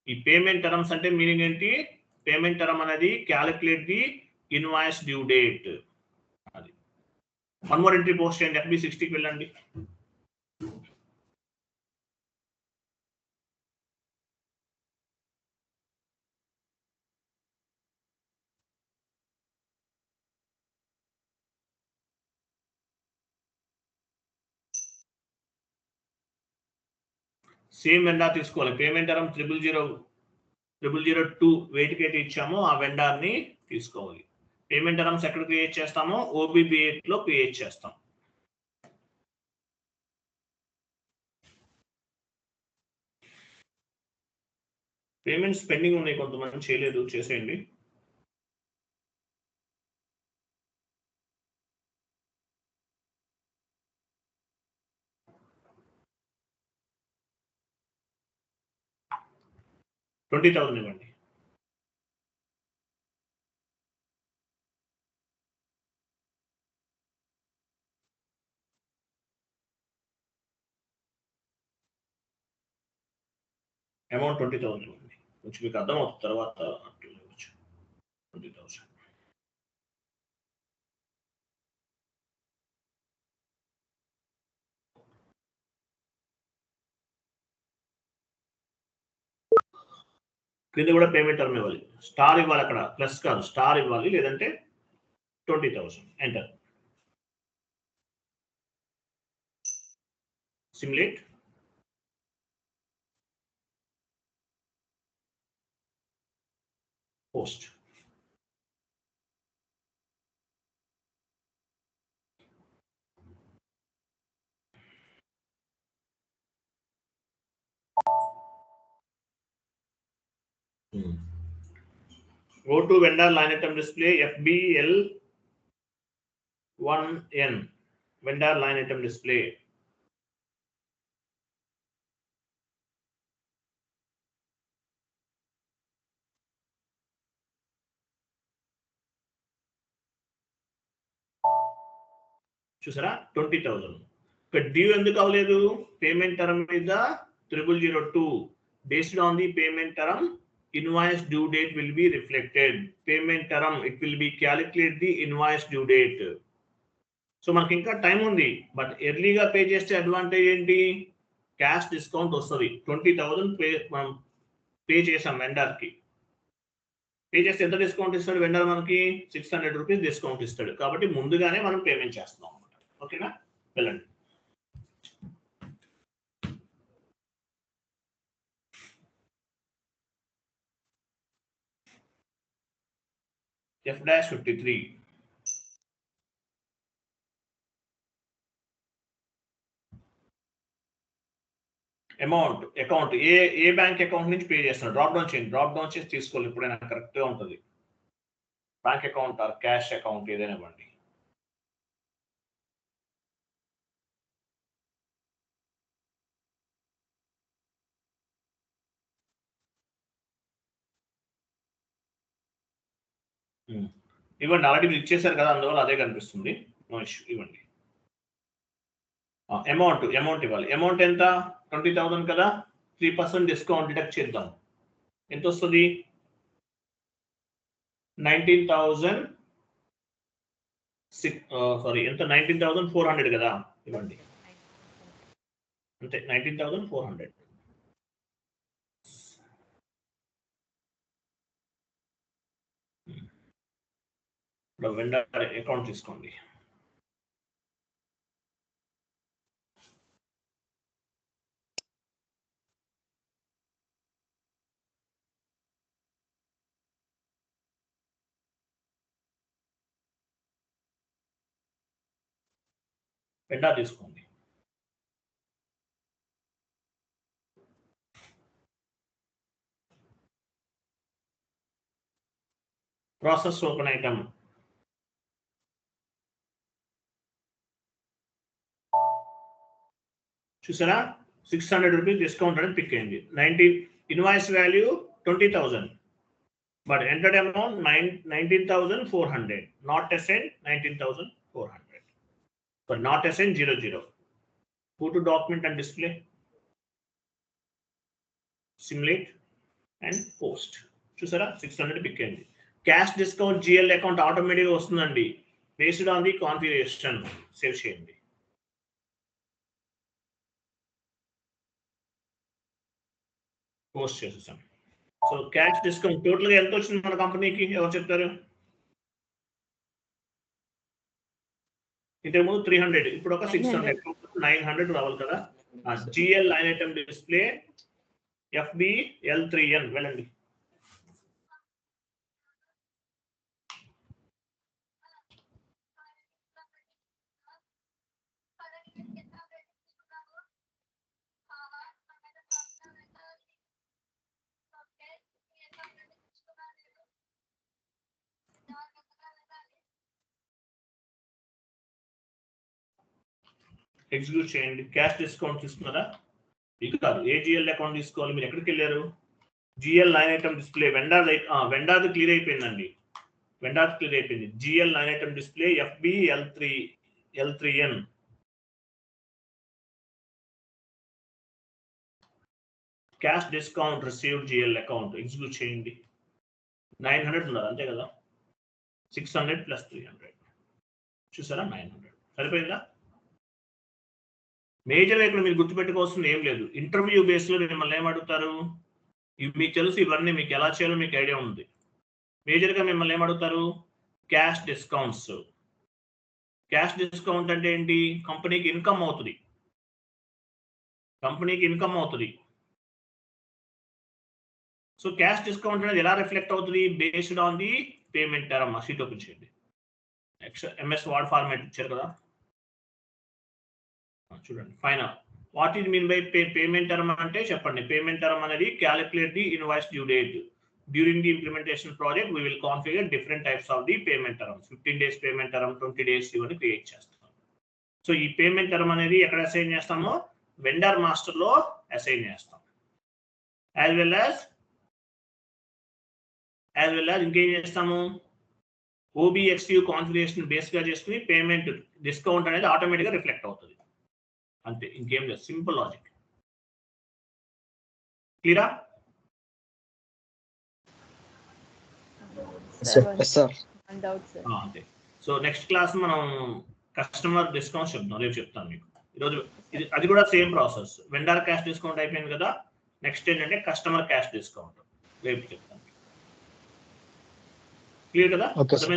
S1: ఈ payment terms అంటే meaning ఏంటి? Payment term అనేది calculate the invoice due date. అది one more entry post చేయండి, FB60కి వెళ్ళండి. Same vendor తీసుకోవాలి. పేమెంట్ టర్మ్ 00002 వెయిట్కి అయితే ఇచ్చామో ఆ వెండార్ ని తీసుకోవాలి. పేమెంట్ టర్మ్స్ ఎక్కడ క్రియేట్ చేస్తామో OBB8 లో క్రియేట్ చేస్తాం. పేమెంట్స్ పెండింగ్ ఉన్నాయి, కొంతమంది చేయలేదు, చేసేయండి. $20,000 ఇవ్వండి. అమౌంట్ 20,000 ఇవ్వండి. కొంచెం మీకు అర్థం అవుతుంది తర్వాత. 20,000. కింద కూడా పేమెంట్ టర్మ్ ఇవ్వాలి. స్టార్ ఇవ్వాలి, అక్కడ ప్లస్ కాదు, స్టార్ ఇవ్వాలి, లేదంటే 20,000 enter. Simulate. Post. Go to vendor line item display FBL1N vendor line item display. చూసారా 20,000. ఇక్కడ డ్యూ ఎందుకు అవ్వలేదు? పేమెంట్ టర్మ్ మీద 0002 based on the payment term invoice due date will be reflected. Payment term, it will be calculate the invoice due date. So మనకి ఇంకా time ఉంది, but ఎర్లీగా pay చేస్తే అడ్వాంటేజ్ ఏంటి, క్యాష్ డిస్కౌంట్ వస్తుంది. 20,000 మనం పే చేసాం వెండర్కి. పే చేస్తే ఎంత డిస్కౌంట్ ఇస్తాడు వెండర్ మనకి? 600 రూపీస్ డిస్కౌంట్ ఇస్తాడు. కాబట్టి ముందుగానే మనం పేమెంట్ చేస్తున్నాం అనమాట. ఓకేనా, వెళ్ళండి. F-53 అమౌంట్ అకౌంట్ ఏ బ్యాంక్ అకౌంట్ నుంచి పే చేస్తున్నారు? డ్రాప్ డౌన్ చేసి తీసుకోవాలి, ఎప్పుడైనా కరెక్ట్ గా ఉంటుంది. Bank account or cash account ఏదైనా ఇవ్వండి. ఇవ్వండి, ఆల్రెడీ మీరు ఇచ్చేసారు కదా, అందువల్ల అదే కనిపిస్తుంది. నో ఇష్యూ, ఇవ్వండి. అమౌంట్ ఇవ్వాలి. అమౌంట్ ఎంత? 20,000 కదా, 3% డిస్కౌంట్ డిడక్ట్ చేద్దాం. ఎంత వస్తుంది? 19,000 ఎంత? 19,400 కదా, ఇవ్వండి. అంతే, 19,400. ఇప్పుడు వెండర్ అకౌంట్ తీసుకోండి. వెండర్ తీసుకోండి. Process open item. చూసారా, 600 రూపీస్ డిస్కౌంట్ అని పిక్ అయింది. 19 invoice value 20,000, but entered amount 19,400. Not assign 19,400, but not assign 00. Go to document and display, simulate and post. చూసారా, 600 పిక్ అయింది. క్యాష్ డిస్కౌంట్ జిఎల్ అకౌంట్ ఆటోమేటిక్గా వస్తుందండి, based on the configuration. Save చేయండి. Post చేసేసాం. So cash discount టోటల్గా ఎంత వచ్చింది మన కంపెనీకి, ఎవరు చెప్తారు? ఇంతకుముందు 300, ఇప్పుడు ఒక 600, 900 రావాలి కదా. GL line item display FBL3N, వెళ్ళండి. ఎగ్జిక్యూట్ చేయండి. క్యాష్ డిస్కౌంట్ తీసుకున్నారా? ఇది కాదు, ఏ జిఎల్ అకౌంట్ తీసుకోవాలి? మీరు ఎక్కడికి వెళ్ళారు? GL line item display vendor clear అయిపోయిందండి. వెండార్ క్లియర్ అయిపోయింది. GL line item display FBL3N. Cash discount received GL account execute చేయండి. 900 ఉన్నారు అంతే కదా, 600 + 300. చూసారా, 900 సరిపోయిందా? మేజర్ ఇక్కడ మీరు గుర్తుపెట్టుకోవాల్సింది ఏం లేదు. ఇంటర్వ్యూ బేస్లో మిమ్మల్ని ఏమడుగుతారు, ఇవి మీకు తెలుసు, ఇవన్నీ మీకు ఎలా చేయాలో మీకు ఐడియా ఉంది. మేజర్గా మిమ్మల్ని ఏమడుగుతారు? Cash discounts. క్యాష్ డిస్కౌంట్ అంటే ఏంటి? కంపెనీకి ఇన్కమ్ అవుతుంది. సో క్యాష్ డిస్కౌంట్ అనేది ఎలా రిఫ్లెక్ట్ అవుతుంది? Based on the payment term. Sheet open చేయండి. MS వర్డ్ ఫార్మాట్ ఇచ్చారు కదా, చూడండి. Final what is mean by payment term అంటే చెప్పండి. పేమెంట్ టర్మ్ అనేది calculate the invoice due date. During the implementation project we will configure different types of the payment term. 15 days payment term, 20 days ఇవన్నీ create చేస్తాం. So ఈ payment term అనేది ఎక్కడ assign చేస్తామో vendor master లో assign చేస్తాం. As well as ఇంకేం చేస్తాము, OBXU కాన్ఫిగరేషన్ బేస్ గా చేసుకుని పేమెంట్ డిస్కౌంట్ అనేది ఆటోమేటిక్ గా రిఫ్లెక్ట్ అవుతుంది. అంతే, ఇంకేం లేదు. Simple logic. క్లియరా? అంతే. సో నెక్స్ట్ క్లాస్ మనం కస్టమర్ డిస్కౌంట్ చెప్తాను, రేపు చెప్తాను మీకు. ఈరోజు అది కూడా same process. Vendor cash discount అయిపోయింది కదా, నెక్స్ట్ ఏంటంటే కస్టమర్ క్యాష్ డిస్కౌంట్ రేపు చెప్తాను. క్లియర్ కదా?
S3: Okay sir.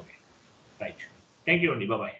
S1: Okay right. Thank you అండి. బాయ్.